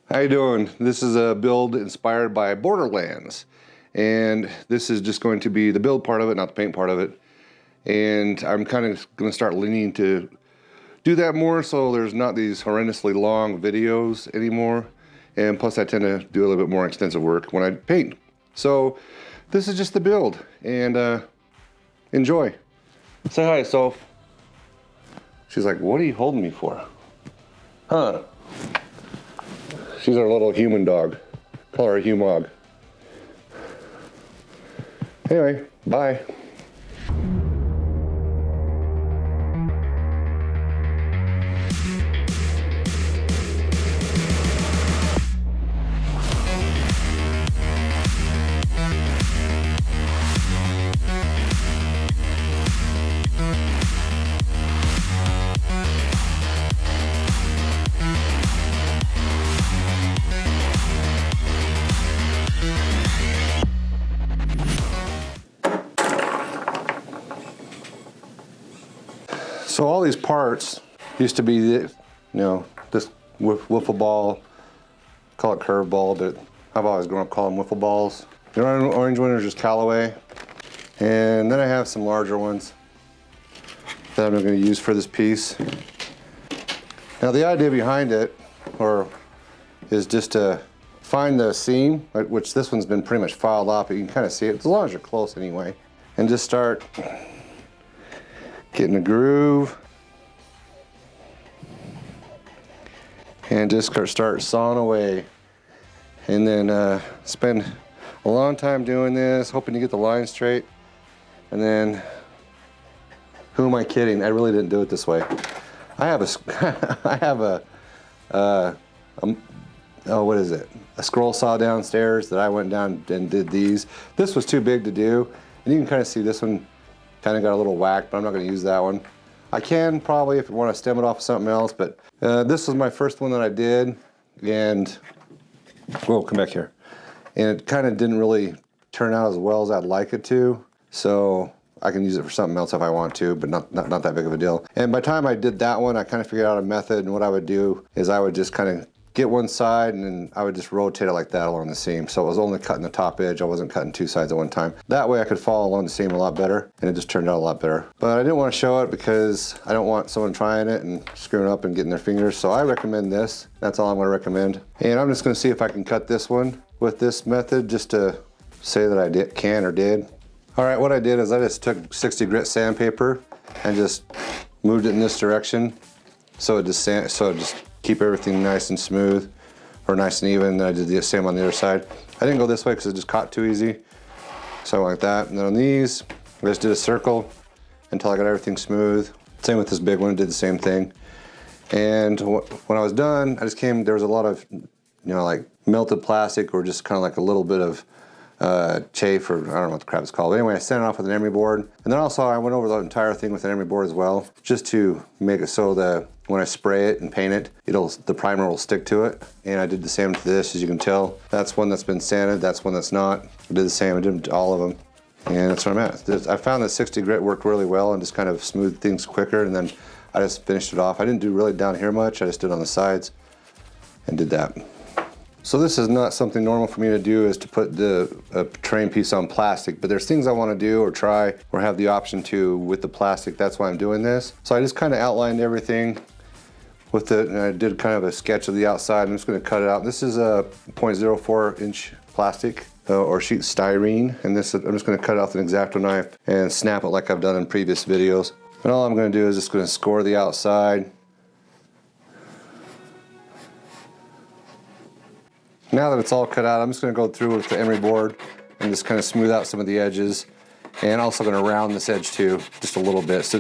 How you doing? This is a build inspired by Borderlands, and this is just going to be the build part of it, not the paint part of it. And I'm kind of going to start leaning to do that more, so there's not these horrendously long videos anymore. And plus I tend to do a little bit more extensive work when I paint. So this is just the build, and enjoy. Say hi, Soph. She's like, what are you holding me for? Huh? She's our little human dog. Call her a humog. Anyway, bye. So all these parts used to be, this wiffle ball, call it curve ball, but I've always grown up calling them wiffle balls. The orange one is just Callaway, and then I have some larger ones that I'm going to use for this piece. Now the idea behind it, is just to find the seam, which this one's been pretty much filed off, but you can kind of see it as long as you're close anyway, and just start getting a groove and just start sawing away, and then spend a long time doing this, hoping to get the line straight. And then, who am I kidding? I really didn't do it this way. I have what is it? A scroll saw downstairs that I went down and did these. This was too big to do, and you can kind of see this one kind of got a little whacked, but I'm not going to use that one. I can probably if I want to stem it off of something else, but this was my first one that I did, and whoa, come back here. And it kind of didn't really turn out as well as I'd like it to, so I can use it for something else if I want to, but not that big of a deal. And by the time I did that one, I kind of figured out a method, and what I would do is I would just kind of get one side, and then I would just rotate it like that along the seam. So it was only cutting the top edge. I wasn't cutting two sides at one time. That way I could follow along the seam a lot better, and it just turned out a lot better. But I didn't want to show it because I don't want someone trying it and screwing up and getting their fingers. So I recommend this. That's all I'm going to recommend. And I'm just going to see if I can cut this one with this method, just to say that I can or did. All right, what I did is I just took 60 grit sandpaper and just moved it in this direction, so it just keep everything nice and smooth, or nice and even. And I did the same on the other side. I didn't go this way because it just caught too easy, so I went like that. And then on these, I just did a circle until I got everything smooth. Same with this big one, did the same thing. And when I was done, there was a lot of, like melted plastic, or just kind of like a little bit of chafe, or I don't know what the crap it's called. But anyway, I sent it off with an emery board, and then also I went over the entire thing with an emery board as well, just to make it so that when I spray it and paint it, the primer will stick to it. And I did the same to this, as you can tell. That's one that's been sanded, that's one that's not. I did the same, I did all of them, and that's where I'm at. I found that 60 grit worked really well and just kind of smoothed things quicker, and then I just finished it off. I didn't do really down here much, I just did on the sides and did that. So this is not something normal for me to do, is to put a terrain piece on plastic, but there's things I want to do or try or have the option to with the plastic. That's why I'm doing this. So I just kind of outlined everything with it, and I did kind of a sketch of the outside. I'm just going to cut it out. This is a 0.04 inch plastic or sheet styrene, and this I'm just going to cut it off with an X-Acto knife and snap it like I've done in previous videos. And all I'm going to do is just going to score the outside. Now that it's all cut out, I'm just going to go through with the emery board and just kind of smooth out some of the edges, and also going to round this edge too, just a little bit, so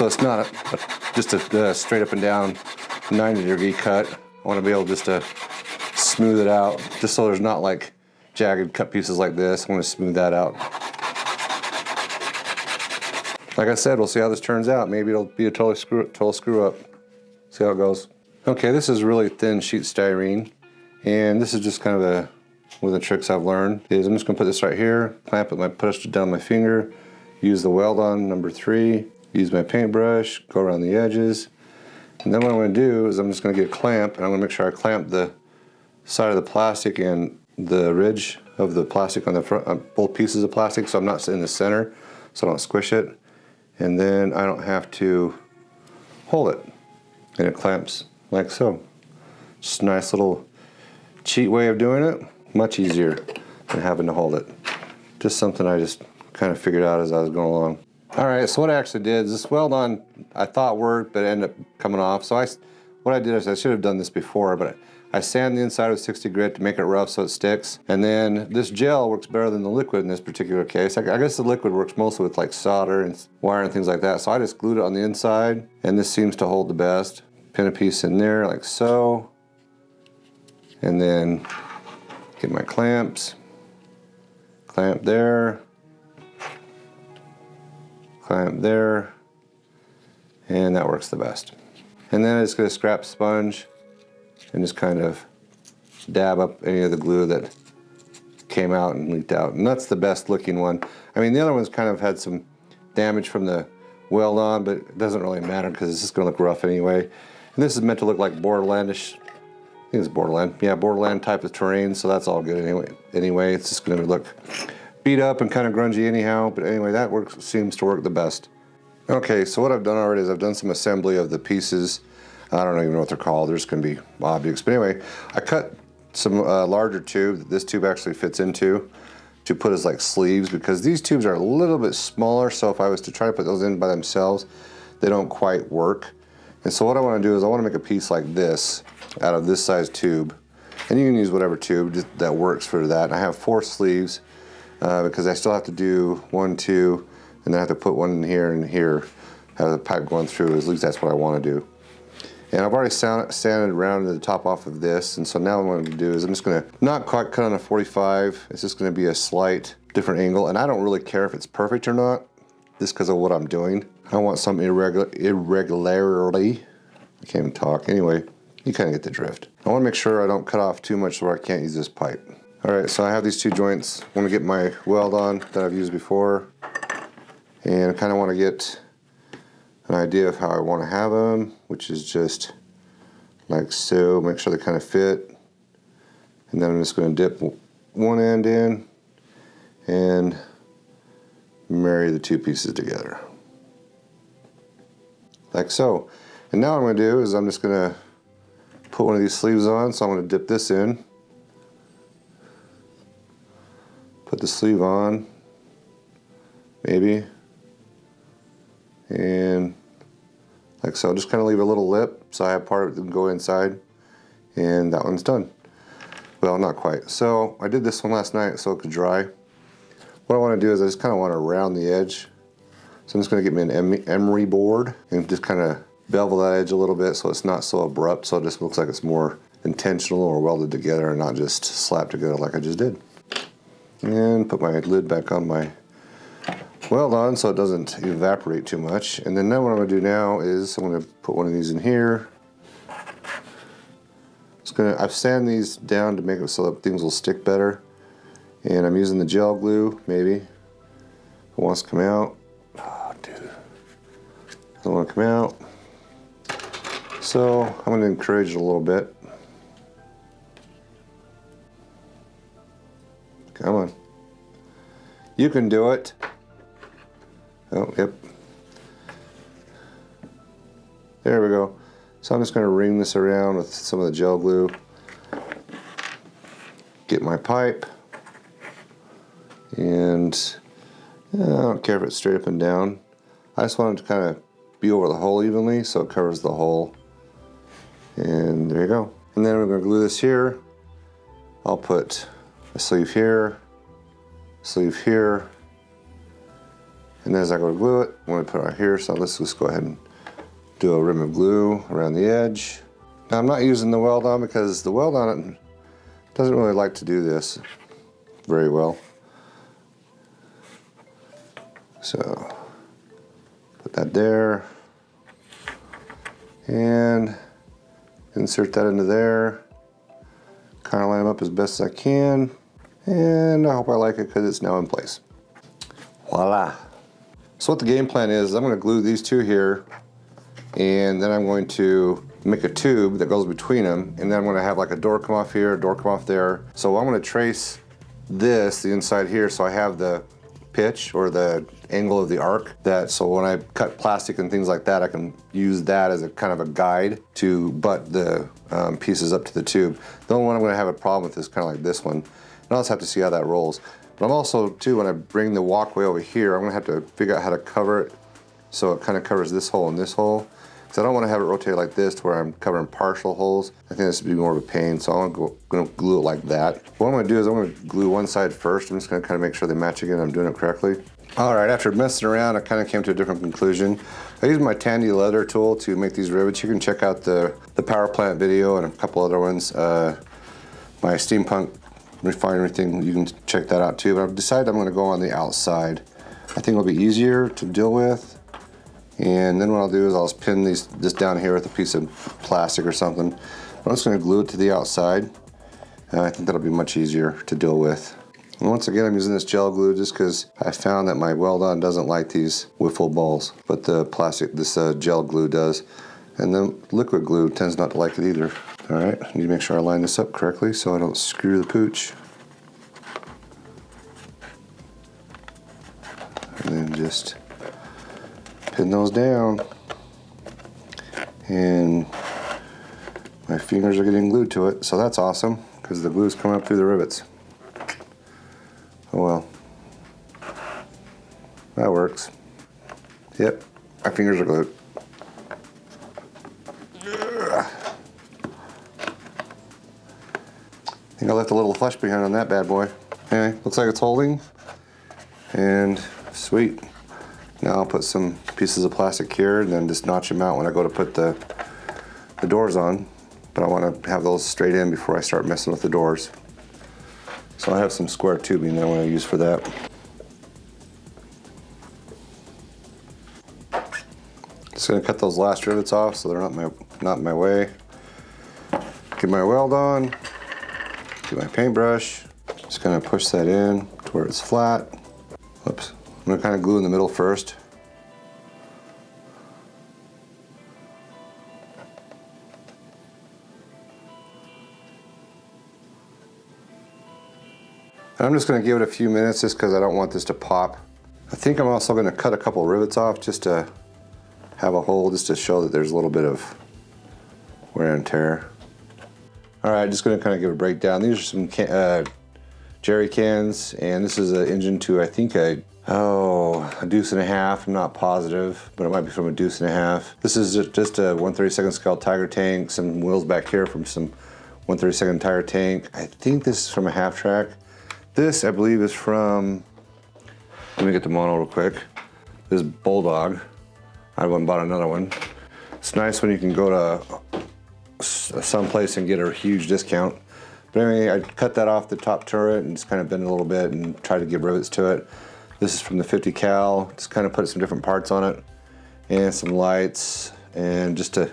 it's not just a straight up and down 90-degree cut. I want to be able just to smooth it out, just so there's not like jagged cut pieces like this. I want to smooth that out. Like I said, we'll see how this turns out. Maybe it'll be a total screw up. See how it goes. Okay, this is really thin sheet styrene. And this is just kind of one of the tricks I've learned is I'm just gonna put this right here, clamp it, push it down my finger, use the weld-on number 3, use my paintbrush, go around the edges. And then what I'm gonna do is I'm just gonna get a clamp, and I'm gonna make sure I clamp the side of the plastic and the ridge of the plastic on the front, both pieces of plastic, so I'm not in the center, so I don't squish it. And then I don't have to hold it. And it clamps like so. Just a nice little cheat way of doing it. Much easier than having to hold it. Just something I just kind of figured out as I was going along. All right, so what I actually did is this weld-on I thought worked, but it ended up coming off. So what I did is I should have done this before, but I sand the inside with 60 grit to make it rough so it sticks. And then this gel works better than the liquid in this particular case. I guess the liquid works mostly with like solder and wire and things like that. So I just glued it on the inside, and this seems to hold the best. Pin a piece in there like so. And then get my clamps. Clamp there. Clamp there. And that works the best. And then I just get a scrap sponge and just kind of dab up any of the glue that came out and leaked out. And that's the best looking one. I mean, the other one's kind of had some damage from the weld-on, but it doesn't really matter because it's just gonna look rough anyway. And this is meant to look like Borderlandish. I think it's Borderland. Yeah, Borderland type of terrain, so that's all good anyway. It's just gonna look beat up and kind of grungy anyhow, but anyway, that seems to work the best. Okay, so what I've done already is I've done some assembly of the pieces. I don't even know what they're called. They're just going to be objects. But anyway, I cut some larger tube that this tube actually fits into to put as like sleeves, because these tubes are a little bit smaller, so if I was to try to put those in by themselves, they don't quite work. And so what I want to do is I want to make a piece like this out of this size tube. And you can use whatever tube that works for that. And I have 4 sleeves because I still have to do 1, 2, and then I have to put one in here and here, have the pipe going through. At least that's what I want to do. And I've already sanded around the top off of this, and so now what I'm going to do is I'm just going to not quite cut on a 45. It's just going to be a slight different angle, and I don't really care if it's perfect or not, just because of what I'm doing. I want some irregularity. I can't even talk. Anyway, you kind of get the drift. I want to make sure I don't cut off too much where I can't use this pipe. All right, so I have these 2 joints. I want to get my weld-on that I've used before, and I kind of want to get an idea of how I want to have them, which is just like so. Make sure they kind of fit, and then I'm just going to dip one end in and marry the 2 pieces together like so. And now what I'm going to do is I'm just going to put one of these sleeves on. So I'm going to dip this in, put the sleeve on, maybe, and like so. Just kind of leave a little lip so I have part of it that can go inside, and that one's done. Well, not quite. So I did this one last night so it could dry. What I want to do is I just kind of want to round the edge. So I'm just going to get me an emery board and just kind of bevel that edge a little bit so it's not so abrupt, so it just looks like it's more intentional or welded together and not just slapped together like I just did. And put my lid back on my weld-on so it doesn't evaporate too much. And then now what I'm going to do now is I'm going to put one of these in here. I've sanded these down to make it so that things will stick better. And I'm using the gel glue, maybe. If it wants to come out. Oh, dude. Doesn't want to come out. So I'm going to encourage it a little bit. Come on. You can do it. Oh, yep. There we go. So I'm just going to ring this around with some of the gel glue. Get my pipe. And I don't care if it's straight up and down. I just want it to kind of be over the hole evenly so it covers the hole. And there you go. And then we're going to glue this here. I'll put a sleeve here, sleeve here. And then as I go to glue it, I'm going to put it right here. So let's just go ahead and do a rim of glue around the edge. Now I'm not using the weld-on because the weld-on doesn't really like to do this very well. So put that there and insert that into there. Kind of line them up as best as I can. And I hope I like it because it's now in place. Voila. So what the game plan is I'm going to glue these 2 here, and then I'm going to make a tube that goes between them, and then I'm gonna have like a door come off here, a door come off there. So I'm gonna trace this, the inside here, so I have the pitch or the angle of the arc, that so when I cut plastic and things like that, I can use that as a kind of a guide to butt the pieces up to the tube. The only one I'm gonna have a problem with is kind of like this one. And I'll just have to see how that rolls. But I'm also, too, when I bring the walkway over here, I'm gonna have to figure out how to cover it so it kind of covers this hole and this hole. Because I don't want to have it rotate like this to where I'm covering partial holes. I think this would be more of a pain, so I'm gonna glue it like that. What I'm gonna do is I'm gonna glue one side first. I'm just gonna kind of make sure they match again, I'm doing it correctly. All right, after messing around, I kind of came to a different conclusion. I used my Tandy leather tool to make these rivets. You can check out the power plant video and a couple other ones. My steampunk refinery thing, you can check that out too. But I've decided I'm gonna go on the outside. I think it'll be easier to deal with. And then what I'll do is I'll just pin this down here with a piece of plastic or something. I'm just gonna glue it to the outside. And I think that'll be much easier to deal with. And once again, I'm using this gel glue just because I found that my weld-on doesn't like these whiffle balls, but the plastic, this gel glue does. And then liquid glue tends not to like it either. All right, I need to make sure I line this up correctly so I don't screw the pooch. And then just pin those down. And my fingers are getting glued to it, so that's awesome because the glue's coming up through the rivets. Oh well, that works. Yep, my fingers are glued. I think I left a little flesh behind on that bad boy. Anyway, looks like it's holding, and sweet. Now I'll put some pieces of plastic here and then just notch them out when I go to put the doors on. But I want to have those straight in before I start messing with the doors. So I have some square tubing that I want to use for that. Just going to cut those last rivets off so they're not in my way. Get my weld on. Get my paintbrush. Just going to push that in to where it's flat. Oops. I'm going to kind of glue in the middle first. And I'm just going to give it a few minutes just because I don't want this to pop. I think I'm also going to cut a couple rivets off just to have a hole, just to show that there's a little bit of wear and tear. All right, just going to kind of give a breakdown. These are some jerry cans, and this is an engine to, I think, a deuce and a half. I'm not positive, but it might be from a deuce and a half. This is just a 1/32 scale Tiger tank. Some wheels back here from some 1/32 Tiger tank. I think this is from a half track. This, I believe, is from, let me get the mono real quick. This is Bulldog. I went and bought another one. It's nice when you can go to someplace and get a huge discount. But anyway, I cut that off the top turret and just kind of bend it a little bit and try to give rivets to it. This is from the 50 cal. Just kind of put some different parts on it and some lights and just to,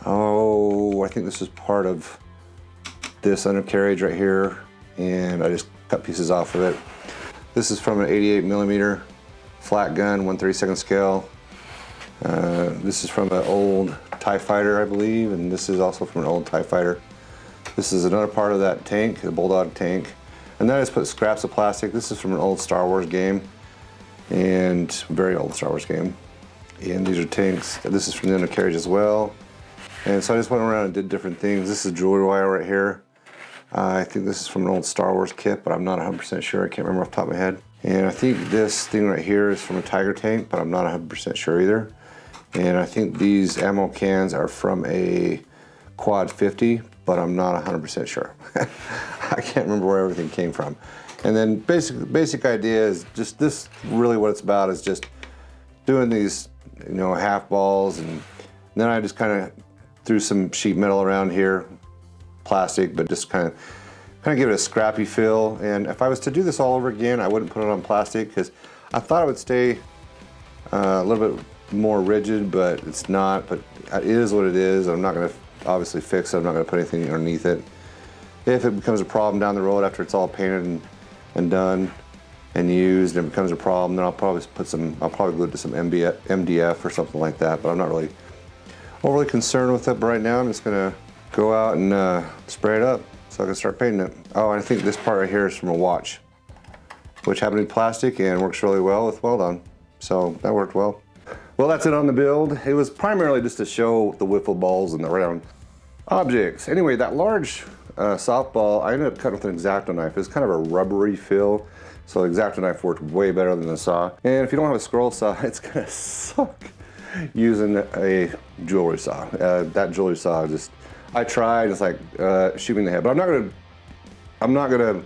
I think this is part of this undercarriage right here, and I just cut pieces off of it. This is from an 88 millimeter flat gun, 1/32 scale. This is from an old TIE fighter, I believe, and this is also from an old TIE fighter. This is another part of that tank, the Bulldog tank. And then I just put scraps of plastic. This is from an old Star Wars game, and very old Star Wars game. And these are tanks. This is from the undercarriage as well. And so I just went around and did different things. This is jewelry wire right here. I think this is from an old Star Wars kit, but I'm not 100% sure. I can't remember off the top of my head. And I think this thing right here is from a Tiger tank, but I'm not 100% sure either. And I think these ammo cans are from a Quad 50, but I'm not 100% sure. I can't remember where everything came from. And then basic idea is just this, really what it's about is just doing these, half balls, and then I just kind of threw some sheet metal around here, plastic, but just kind of give it a scrappy feel. And if I was to do this all over again, I wouldn't put it on plastic because I thought it would stay a little bit more rigid, but it's not. But it is what it is. I'm not going to obviously fix it. I'm not going to put anything underneath it. If it becomes a problem down the road after it's all painted and done and used, and it becomes a problem, then I'll probably glue it to some MDF or something like that. But I'm not really overly concerned with it, but right now I'm just gonna go out and spray it up so I can start painting it. Oh, and I think this part right here is from a watch, which happened to be plastic and works really well with weld-on. So that worked well. Well, that's it on the build. It was primarily just to show the wiffle balls and the round objects. Anyway, that large softball, I ended up cutting with an X-Acto knife. It was kind of a rubbery feel, so the X-Acto knife worked way better than the saw. And if you don't have a scroll saw, it's gonna suck using a jewelry saw. That jewelry saw just, I tried, it's like shooting the head. But I'm not gonna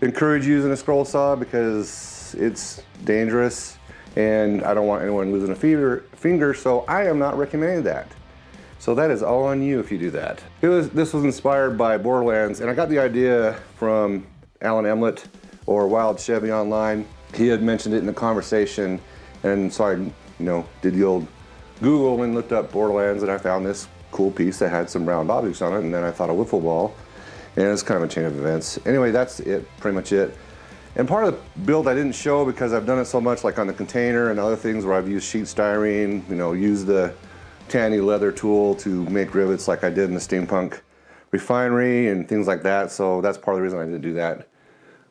encourage using a scroll saw because it's dangerous and I don't want anyone losing a finger, so I am not recommending that. So that is all on you if you do that. This was inspired by Borderlands, and I got the idea from Alan Emlet or Wild Chevy online. He had mentioned it in the conversation, and so I did the old Google and looked up Borderlands, and I found this cool piece that had some round objects on it, and then I thought a wiffle ball, and it's kind of a chain of events. Anyway, that's it, pretty much it. And part of the build I didn't show because I've done it so much, like on the container and other things where I've used sheet styrene, used the tanny leather tool to make rivets like I did in the steampunk refinery and things like that. So that's part of the reason I didn't do that.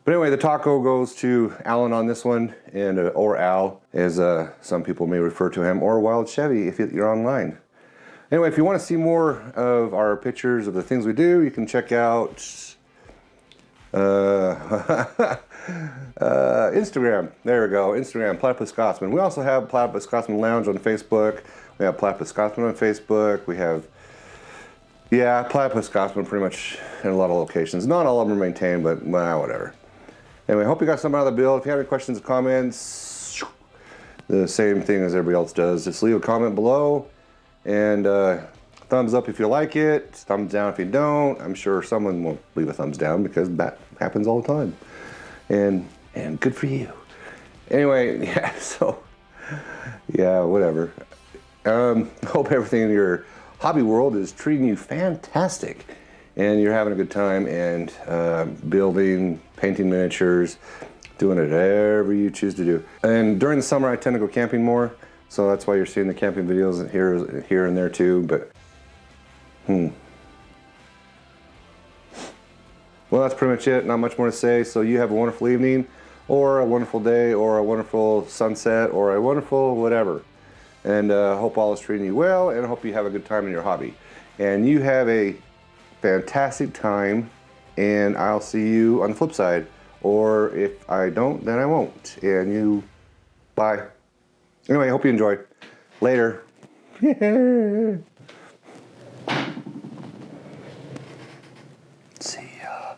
But anyway, the taco goes to Alan on this one, and or Al, as some people may refer to him, or Wild Chevy if you're online. Anyway, if you want to see more of our pictures of the things we do, you can check out Instagram. There we go, Instagram, Platypus Scotsman. We also have Platypus Scotsman Lounge on Facebook. We have Platypus Scotsman on Facebook. We have, Platypus Scotsman pretty much in a lot of locations. Not all of them are maintained, but whatever. Anyway, I hope you got something out of the build. If you have any questions or comments, the same thing as everybody else does. Just leave a comment below, and thumbs up if you like it, thumbs down if you don't. I'm sure someone won't leave a thumbs down because that happens all the time. And good for you. Anyway, whatever. Hope everything in your hobby world is treating you fantastic and you're having a good time and building, painting miniatures, doing whatever you choose to do. And during the summer I tend to go camping more, so that's why you're seeing the camping videos here and there too. But well, that's pretty much it. Not much more to say. So you have a wonderful evening, or a wonderful day, or a wonderful sunset, or a wonderful whatever. And hope all is treating you well, and hope you have a good time in your hobby. And you have a fantastic time, and I'll see you on the flip side. Or if I don't, then I won't. And bye. Anyway, I hope you enjoy. Later. See ya.